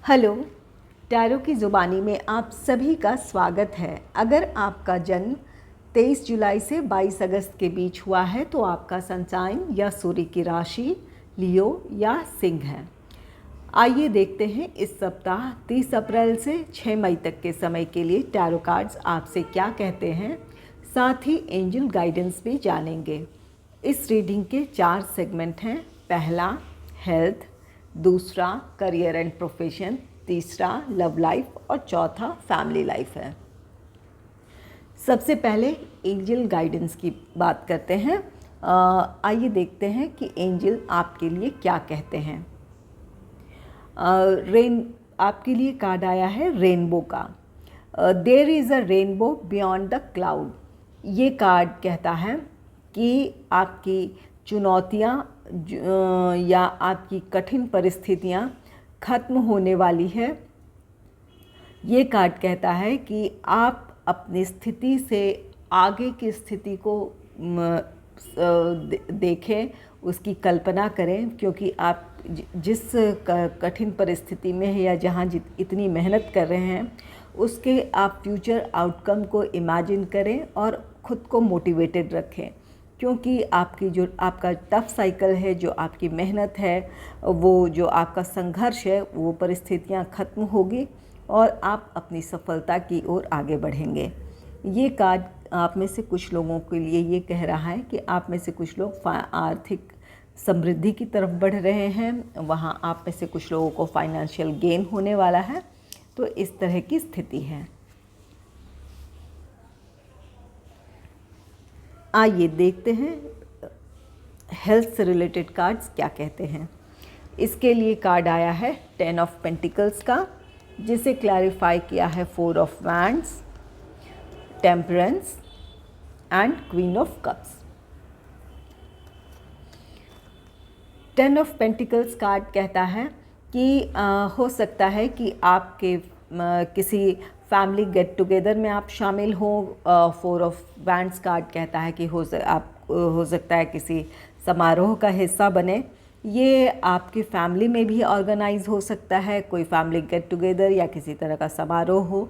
Hello, tarot की ज़ुबानी में आप सभी का स्वागत है। अगर आपका जन्म 23 जुलाई से 22 अगस्त के बीच हुआ है तो आपका सनसाइन या सूर्य की राशि लियो या सिंह है। आइए देखते हैं इस सप्ताह 30 अप्रैल से 6 मई तक के समय के लिए टैरो कार्ड्स आपसे क्या कहते हैं, साथ ही एंजल गाइडेंस भी जानेंगे। इस रीडिंग के 4 सेगमेंट हैं। पहला हेल्थ, दूसरा करियर एंड प्रोफेशन, तीसरा लव लाइफ और चौथा फैमिली लाइफ है। सबसे पहले एंजल गाइडेंस की बात करते हैं। आइए देखते हैं कि एंजल आपके लिए क्या कहते हैं। आपके लिए कार्ड आया है रेनबो का। There is a rainbow beyond the cloud. ये कार्ड कहता है कि आपकी चुनौतियाँ या आपकी कठिन परिस्थितियाँ ख़त्म होने वाली है। ये कार्ड कहता है कि आप अपनी स्थिति से आगे की स्थिति को देखें, उसकी कल्पना करें, क्योंकि आप जिस कठिन परिस्थिति में है या जहाँ इतनी मेहनत कर रहे हैं उसके आप फ्यूचर आउटकम को इमेजिन करें और ख़ुद को मोटिवेटेड रखें, क्योंकि आपका टफ साइकिल है, जो आपकी मेहनत है, वो जो आपका संघर्ष है, वो परिस्थितियाँ ख़त्म होगी और आप अपनी सफलता की ओर आगे बढ़ेंगे। ये कार्ड आप में से कुछ लोगों के लिए ये कह रहा है कि आप में से कुछ लोग आर्थिक समृद्धि की तरफ बढ़ रहे हैं, वहाँ आप में से कुछ लोगों को फाइनेंशियल गेन होने वाला है। तो इस तरह की स्थिति है। आइए देखते हैं हेल्थ से रिलेटेड कार्ड्स क्या कहते हैं। इसके लिए कार्ड आया है 10 ऑफ पेंटिकल्स का, जिसे क्लैरिफाई किया है 4 of wands, temperance and queen of cups. 10 of pentacles card कहता है कि हो सकता है कि आपके किसी फैमिली गेट टुगेदर में आप शामिल हो। 4 ऑफ वैंड्स कार्ड कहता है कि हो सकता है किसी समारोह का हिस्सा बने। ये आपकी फैमिली में भी ऑर्गेनाइज हो सकता है, कोई फैमिली गेट टुगेदर या किसी तरह का समारोह हो,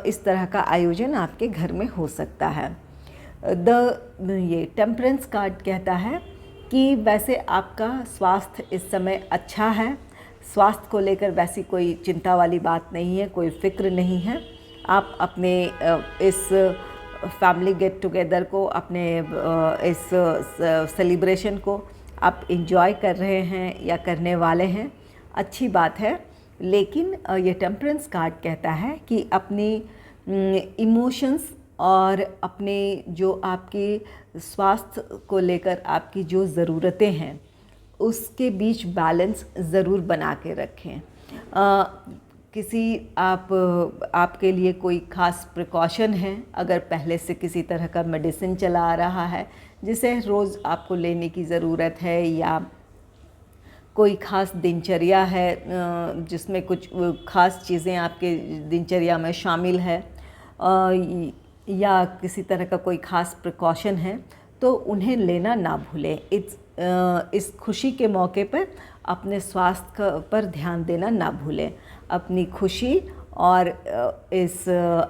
इस तरह का आयोजन आपके घर में हो सकता है। ये टेम्परेंस कार्ड कहता है कि वैसे आपका स्वास्थ्य इस समय अच्छा है, स्वास्थ्य को लेकर वैसी कोई चिंता वाली बात नहीं है, कोई फ़िक्र नहीं है। आप अपने इस फैमिली गेट टुगेदर को, अपने इस सेलिब्रेशन को आप एंजॉय कर रहे हैं या करने वाले हैं, अच्छी बात है। लेकिन ये टेम्परेंस कार्ड कहता है कि अपनी इमोशंस और अपने जो आपके स्वास्थ्य को लेकर आपकी जो ज़रूरतें हैं उसके बीच बैलेंस ज़रूर बना के रखें। आपके लिए कोई ख़ास प्रिकॉशन है, अगर पहले से किसी तरह का मेडिसिन चला आ रहा है जिसे रोज़ आपको लेने की ज़रूरत है, या कोई ख़ास दिनचर्या है जिसमें कुछ ख़ास चीज़ें आपके दिनचर्या में शामिल है, या किसी तरह का कोई ख़ास प्रिकॉशन है, तो उन्हें लेना ना भूलें। इस खुशी के मौके पर अपने स्वास्थ्य पर ध्यान देना ना भूलें। अपनी खुशी और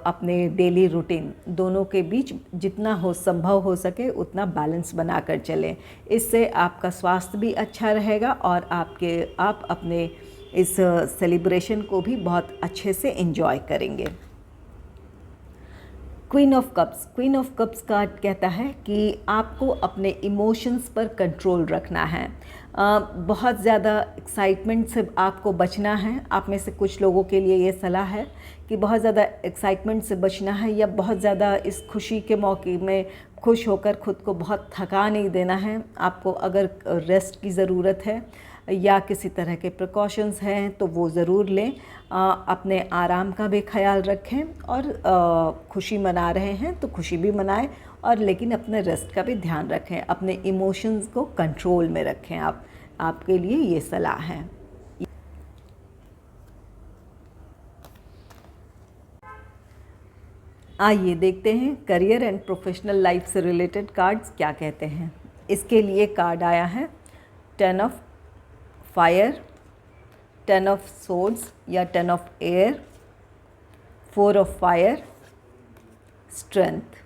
अपने डेली रूटीन दोनों के बीच जितना संभव हो सके उतना बैलेंस बनाकर चलें। इससे आपका स्वास्थ्य भी अच्छा रहेगा और आप अपने इस सेलिब्रेशन को भी बहुत अच्छे से एंजॉय करेंगे। क्वीन ऑफ कप्स कार्ड कहता है कि आपको अपने इमोशंस पर कंट्रोल रखना है। बहुत ज़्यादा एक्साइटमेंट से आपको बचना है। आप में से कुछ लोगों के लिए ये सलाह है कि बहुत ज़्यादा एक्साइटमेंट से बचना है, या बहुत ज़्यादा इस खुशी के मौके में खुश होकर खुद को बहुत थका नहीं देना है। आपको अगर रेस्ट की ज़रूरत है या किसी तरह के प्रिकॉशंस हैं तो वो ज़रूर लें। अपने आराम का भी ख्याल रखें, और खुशी मना रहे हैं तो खुशी भी मनाएं, और लेकिन अपने रेस्ट का भी ध्यान रखें, अपने इमोशंस को कंट्रोल में रखें। आपके लिए ये सलाह है। आइए देखते हैं करियर एंड प्रोफेशनल लाइफ से रिलेटेड कार्ड्स क्या कहते हैं। इसके लिए कार्ड आया है 10 ऑफ फायर, 10 of swords या 10 of air, 4 of fire, strength।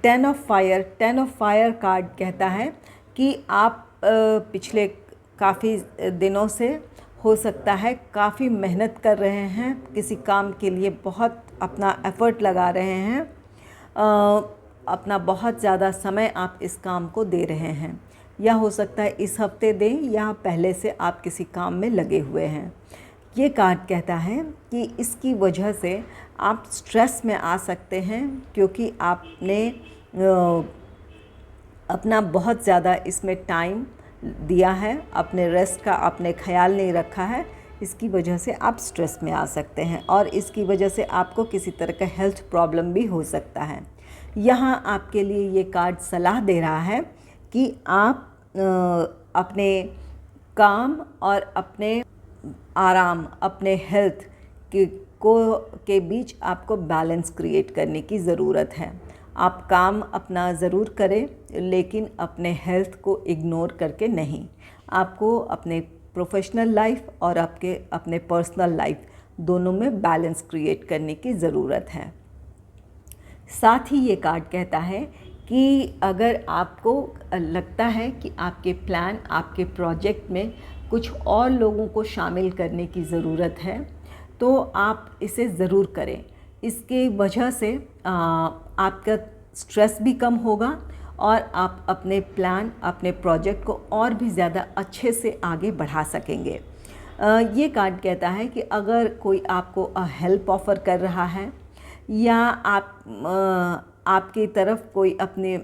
Ten of fire card कहता है कि आप पिछले काफ़ी दिनों से हो सकता है काफ़ी मेहनत कर रहे हैं, किसी काम के लिए बहुत अपना एफ़र्ट लगा रहे हैं, अपना बहुत ज़्यादा समय आप इस काम को दे रहे हैं, या हो सकता है इस हफ्ते दें या पहले से आप किसी काम में लगे हुए हैं। ये कार्ड कहता है कि इसकी वजह से आप स्ट्रेस में आ सकते हैं क्योंकि आपने अपना बहुत ज़्यादा इसमें टाइम दिया है, अपने रेस्ट का आपने ख्याल नहीं रखा है, इसकी वजह से आप स्ट्रेस में आ सकते हैं और इसकी वजह से आपको किसी तरह का हेल्थ प्रॉब्लम भी हो सकता है। यहाँ आपके लिए ये कार्ड सलाह दे रहा है कि आप अपने काम और अपने आराम, अपने हेल्थ के बीच आपको बैलेंस क्रिएट करने की ज़रूरत है। आप काम अपना ज़रूर करें लेकिन अपने हेल्थ को इग्नोर करके नहीं। आपको अपने प्रोफेशनल लाइफ और अपने पर्सनल लाइफ दोनों में बैलेंस क्रिएट करने की ज़रूरत है। साथ ही ये कार्ड कहता है कि अगर आपको लगता है कि आपके प्लान, आपके प्रोजेक्ट में कुछ और लोगों को शामिल करने की ज़रूरत है तो आप इसे ज़रूर करें। इसके वजह से आपका स्ट्रेस भी कम होगा और आप अपने प्लान, अपने प्रोजेक्ट को और भी ज़्यादा अच्छे से आगे बढ़ा सकेंगे। ये कार्ड कहता है कि अगर कोई आपको हेल्प ऑफ़र कर रहा है या आपकी तरफ कोई अपने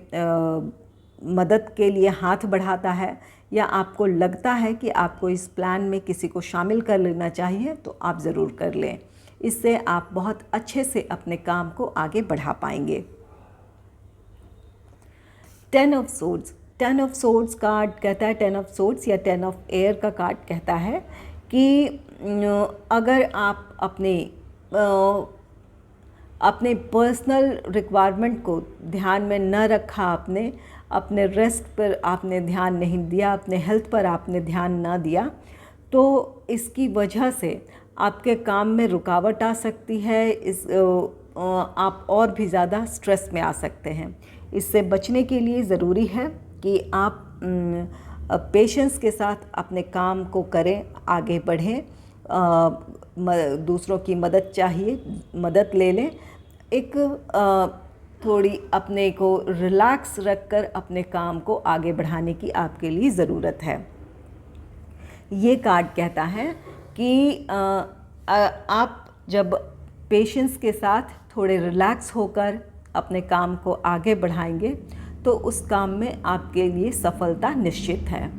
मदद के लिए हाथ बढ़ाता है या आपको लगता है कि आपको इस प्लान में किसी को शामिल कर लेना चाहिए तो आप ज़रूर कर लें। इससे आप बहुत अच्छे से अपने काम को आगे बढ़ा पाएंगे। 10 ऑफ सोर्ड्स कार्ड कहता है, 10 ऑफ सोर्ड्स या 10 ऑफ एयर का कार्ड कहता है कि अगर आप अपने पर्सनल रिक्वायरमेंट को ध्यान में न रखा, आपने अपने रेस्ट पर आपने ध्यान नहीं दिया, अपने हेल्थ पर आपने ध्यान न दिया, तो इसकी वजह से आपके काम में रुकावट आ सकती है। आप और भी ज़्यादा स्ट्रेस में आ सकते हैं। इससे बचने के लिए ज़रूरी है कि आप पेशेंस के साथ अपने काम को करें, आगे बढ़ें, दूसरों की मदद चाहिए, मदद ले लें। एक थोड़ी अपने को रिलैक्स रखकर अपने काम को आगे बढ़ाने की आपके लिए ज़रूरत है। ये कार्ड कहता है कि आप जब पेशेंस के साथ थोड़े रिलैक्स होकर अपने काम को आगे बढ़ाएंगे तो उस काम में आपके लिए सफलता निश्चित है।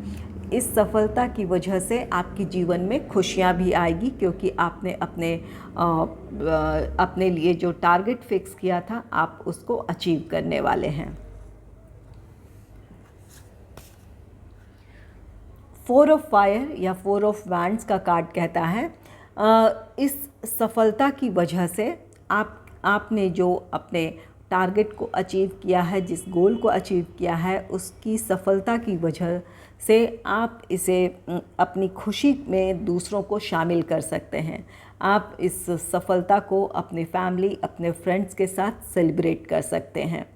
इस सफलता की वजह से आपके जीवन में खुशियाँ भी आएगी क्योंकि आपने अपने लिए जो टारगेट फिक्स किया था आप उसको अचीव करने वाले हैं। 4 ऑफ फायर या 4 ऑफ वैंड्स का कार्ड कहता है इस सफलता की वजह से आपने जो अपने टारगेट को अचीव किया है, जिस गोल को अचीव किया है, उसकी सफलता की वजह से आप इसे अपनी खुशी में दूसरों को शामिल कर सकते हैं। आप इस सफलता को अपनी फैमिली, अपने फ्रेंड्स के साथ सेलिब्रेट कर सकते हैं।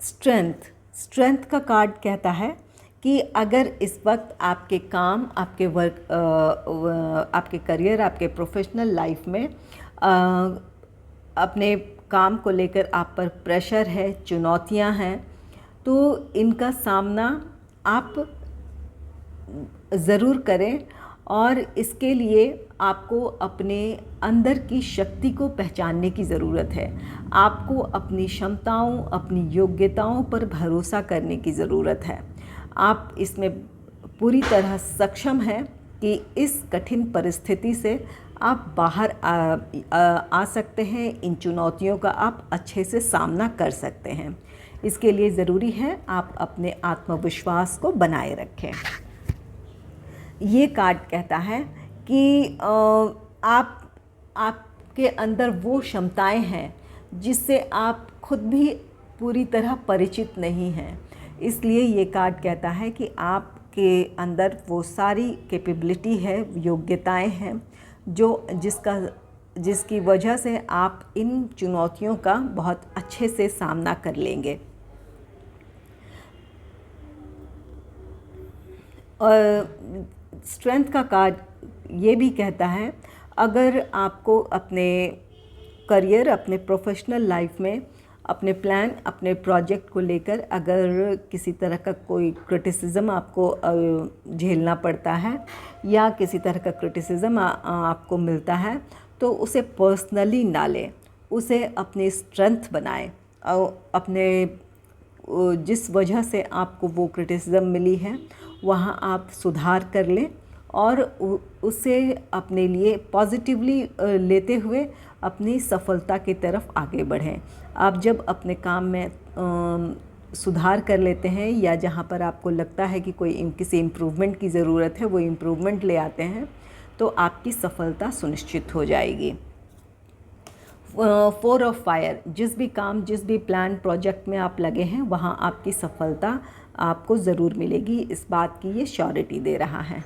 स्ट्रेंथ का कार्ड कहता है कि अगर इस वक्त आपके काम, आपके वर्क, आपके करियर, आपके प्रोफेशनल लाइफ में अपने काम को लेकर आप पर प्रेशर है, चुनौतियां हैं, तो इनका सामना आप ज़रूर करें और इसके लिए आपको अपने अंदर की शक्ति को पहचानने की ज़रूरत है। आपको अपनी क्षमताओं, अपनी योग्यताओं पर भरोसा करने की ज़रूरत है। आप इसमें पूरी तरह सक्षम हैं कि इस कठिन परिस्थिति से आप बाहर आ सकते हैं। इन चुनौतियों का आप अच्छे से सामना कर सकते हैं। इसके लिए ज़रूरी है आप अपने आत्मविश्वास को बनाए रखें। ये कार्ड कहता है कि आपके अंदर वो क्षमताएं हैं जिससे आप खुद भी पूरी तरह परिचित नहीं हैं। इसलिए ये कार्ड कहता है कि आपके अंदर वो सारी कैपेबिलिटी है, योग्यताएं हैं जिसकी वजह से आप इन चुनौतियों का बहुत अच्छे से सामना कर लेंगे। और स्ट्रेंथ का कार्ड ये भी कहता है, अगर आपको अपने करियर, अपने प्रोफेशनल लाइफ में अपने प्लान, अपने प्रोजेक्ट को लेकर अगर किसी तरह का कोई क्रिटिसिज्म आपको झेलना पड़ता है या किसी तरह का क्रिटिसिज्म आपको मिलता है, तो उसे पर्सनली ना लें, उसे अपनी स्ट्रेंथ बनाएं और अपने जिस वजह से आपको वो क्रिटिसिज्म मिली है वहाँ आप सुधार कर लें और उसे अपने लिए पॉजिटिवली लेते हुए अपनी सफलता की तरफ आगे बढ़ें। आप जब अपने काम में सुधार कर लेते हैं या जहाँ पर आपको लगता है कि किसी इम्प्रूवमेंट की ज़रूरत है, वो इम्प्रूवमेंट ले आते हैं, तो आपकी सफलता सुनिश्चित हो जाएगी। 4 ऑफ फायर, जिस भी काम, जिस भी प्लान, प्रोजेक्ट में आप लगे हैं वहाँ आपकी सफलता आपको ज़रूर मिलेगी, इस बात की ये श्योरिटी दे रहा है।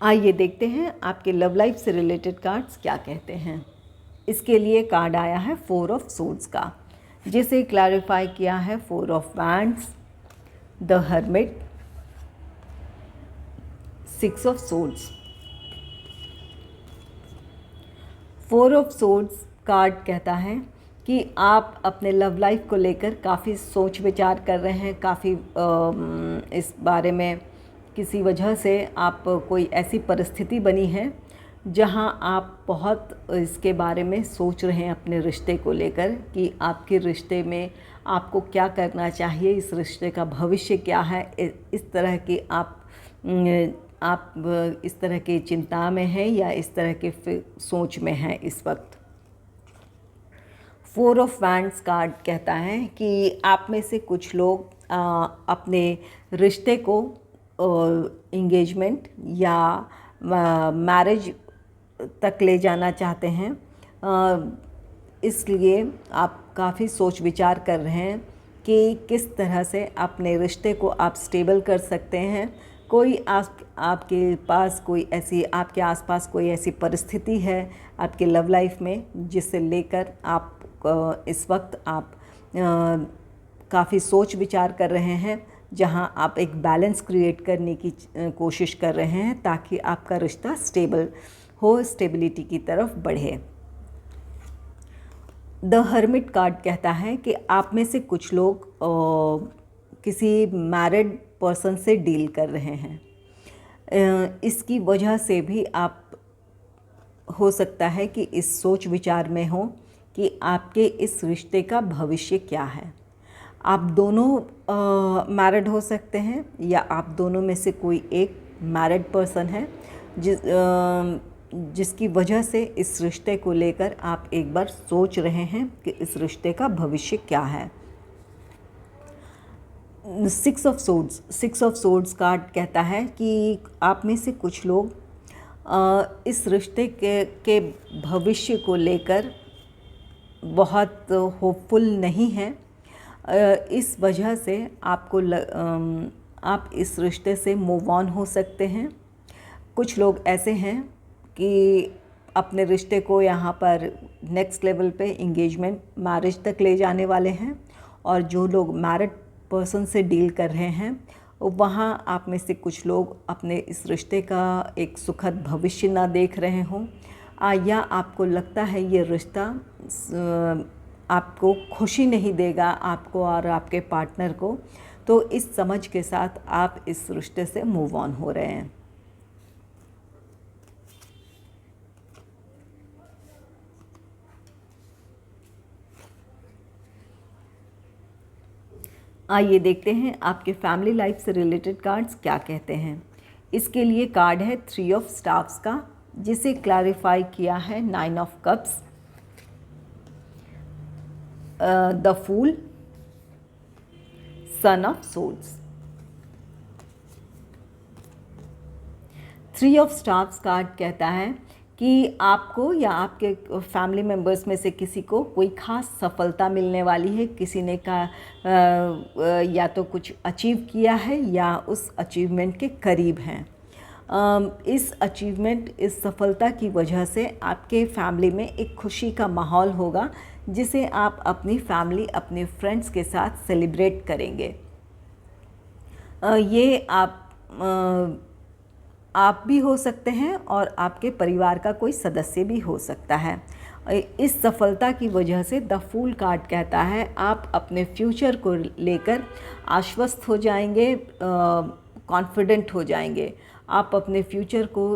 आइए देखते हैं आपके लव लाइफ से रिलेटेड कार्ड्स क्या कहते हैं। इसके लिए कार्ड आया है 4 ऑफ सोर्ड्स का, जिसे क्लैरिफाई किया है 4 of wands, the hermit, 6 of swords. 4 of swords card कहता है कि आप अपने लव लाइफ को लेकर काफ़ी सोच विचार कर रहे हैं, काफ़ी इस बारे में किसी वजह से आप कोई ऐसी परिस्थिति बनी है जहां आप बहुत इसके बारे में सोच रहे हैं अपने रिश्ते को लेकर कि आपके रिश्ते में आपको क्या करना चाहिए, इस रिश्ते का भविष्य क्या है। इस तरह की आप इस तरह की चिंता में हैं या इस तरह के सोच में हैं इस वक्त। 4 ऑफ वैंड्स कार्ड कहता है कि आप में से कुछ लोग अपने रिश्ते को एंगेजमेंट या मैरिज तक ले जाना चाहते हैं, इसलिए आप काफ़ी सोच विचार कर रहे हैं कि किस तरह से अपने रिश्ते को आप स्टेबल कर सकते हैं। कोई आपके पास कोई ऐसी, आपके आसपास कोई ऐसी परिस्थिति है आपके लव लाइफ में जिससे लेकर आप इस वक्त आप काफ़ी सोच विचार कर रहे हैं, जहां आप एक बैलेंस क्रिएट करने की कोशिश कर रहे हैं ताकि आपका रिश्ता स्टेबल हो, स्टेबिलिटी की तरफ बढ़े। द हर्मिट कार्ड कहता है कि आप में से कुछ लोग किसी मैरिड पर्सन से डील कर रहे हैं। इसकी वजह से भी आप हो सकता है कि इस सोच विचार में हो कि आपके इस रिश्ते का भविष्य क्या है। आप दोनों मैरिड हो सकते हैं या आप दोनों में से कोई एक मैरिड पर्सन है जिसकी वजह से इस रिश्ते को लेकर आप एक बार सोच रहे हैं कि इस रिश्ते का भविष्य क्या है। 6 ऑफ सोर्ड्स कार्ड कहता है कि आप में से कुछ लोग इस रिश्ते के भविष्य को लेकर बहुत होपफुल नहीं हैं। इस वजह से आप इस रिश्ते से मूव ऑन हो सकते हैं। कुछ लोग ऐसे हैं कि अपने रिश्ते को यहाँ पर नेक्स्ट लेवल पे एंगेजमेंट, मैरिज तक ले जाने वाले हैं, और जो लोग मैरिड पर्सन से डील कर रहे हैं वहाँ आप में से कुछ लोग अपने इस रिश्ते का एक सुखद भविष्य ना देख रहे हों, या आपको लगता है ये रिश्ता आपको खुशी नहीं देगा, आपको और आपके पार्टनर को, तो इस समझ के साथ आप इस रिश्ते से मूव ऑन हो रहे हैं। आइए देखते हैं आपके फैमिली लाइफ से रिलेटेड कार्ड्स क्या कहते हैं। इसके लिए कार्ड है 3 ऑफ स्टाफ्स का, जिसे क्लैरिफाई किया है 9 of cups, the fool, sun of swords. 3 of stars card कहता है कि आपको या आपके फैमिली मेम्बर्स में से किसी को कोई ख़ास सफलता मिलने वाली है। किसी ने या तो कुछ अचीव किया है या उस अचीवमेंट के करीब हैं। इस अचीवमेंट, इस सफलता की वजह से आपके फैमिली में एक खुशी का माहौल होगा, जिसे आप अपनी फैमिली, अपने फ्रेंड्स के साथ सेलिब्रेट करेंगे। ये आप भी हो सकते हैं और आपके परिवार का कोई सदस्य भी हो सकता है। इस सफलता की वजह से द फूल कार्ड कहता है आप अपने फ्यूचर को लेकर आश्वस्त हो जाएंगे, कॉन्फिडेंट हो जाएंगे। आप अपने फ्यूचर को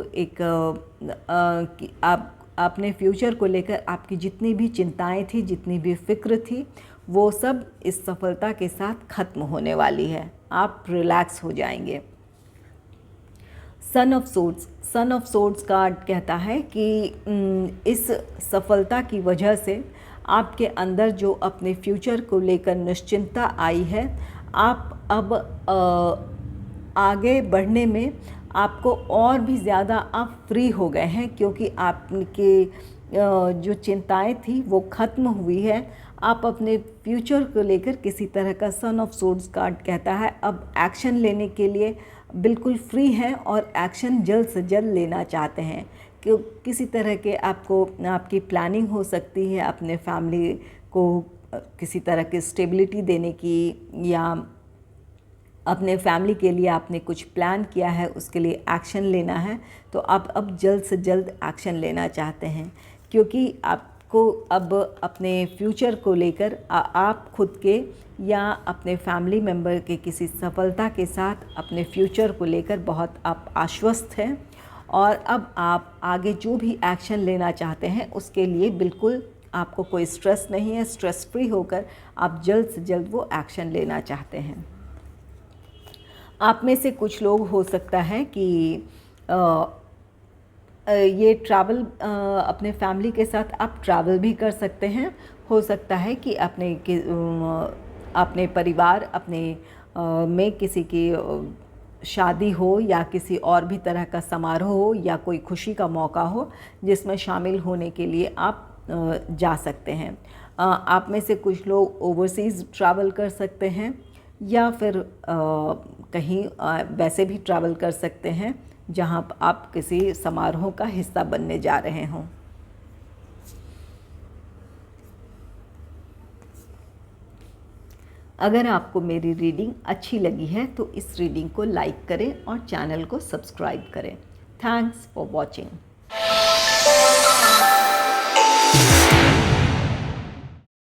आप अपने फ्यूचर को लेकर आपकी जितनी भी चिंताएं थी, जितनी भी फ़िक्र थी, वो सब इस सफलता के साथ ख़त्म होने वाली है। आप रिलैक्स हो जाएंगे। सन ऑफ सोर्ड्स कार्ड कहता है कि इस सफलता की वजह से आपके अंदर जो अपने फ्यूचर को लेकर निश्चिंतता आई है, आप अब आगे बढ़ने में आपको और भी ज़्यादा आप फ्री हो गए हैं, क्योंकि आपके जो चिंताएं थी वो ख़त्म हुई है। आप अपने फ्यूचर को लेकर किसी तरह का, सन ऑफ सोर्ड्स कार्ड कहता है, अब एक्शन लेने के लिए बिल्कुल फ्री हैं और एक्शन जल्द से जल्द लेना चाहते हैं। कि किसी तरह के आपकी प्लानिंग हो सकती है अपने फैमिली को किसी तरह की स्टेबिलिटी देने की, या अपने फैमिली के लिए आपने कुछ प्लान किया है, उसके लिए एक्शन लेना है, तो आप अब जल्द से जल्द एक्शन लेना चाहते हैं। क्योंकि आपको अब अपने फ्यूचर को लेकर आप खुद के या अपने फैमिली मेम्बर के किसी सफलता के साथ अपने फ्यूचर को लेकर बहुत आप आश्वस्त हैं, और अब आप आगे जो भी एक्शन लेना चाहते हैं उसके लिए बिल्कुल आपको कोई स्ट्रेस नहीं है। स्ट्रेस फ्री होकर आप जल्द से जल्द वो एक्शन लेना चाहते हैं। आप में से कुछ लोग हो सकता है कि ये ट्रैवल, अपने फैमिली के साथ आप ट्रैवल भी कर सकते हैं। हो सकता है कि अपने परिवार में किसी की शादी हो या किसी और भी तरह का समारोह हो या कोई खुशी का मौका हो, जिसमें शामिल होने के लिए आप जा सकते हैं। आप में से कुछ लोग ओवरसीज़ ट्रैवल कर सकते हैं, या फिर कहीं वैसे भी ट्रैवल कर सकते हैं जहां आप किसी समारोह का हिस्सा बनने जा रहे हों। अगर आपको मेरी रीडिंग अच्छी लगी है तो इस रीडिंग को लाइक करें और चैनल को सब्सक्राइब करें। Thanks for watching.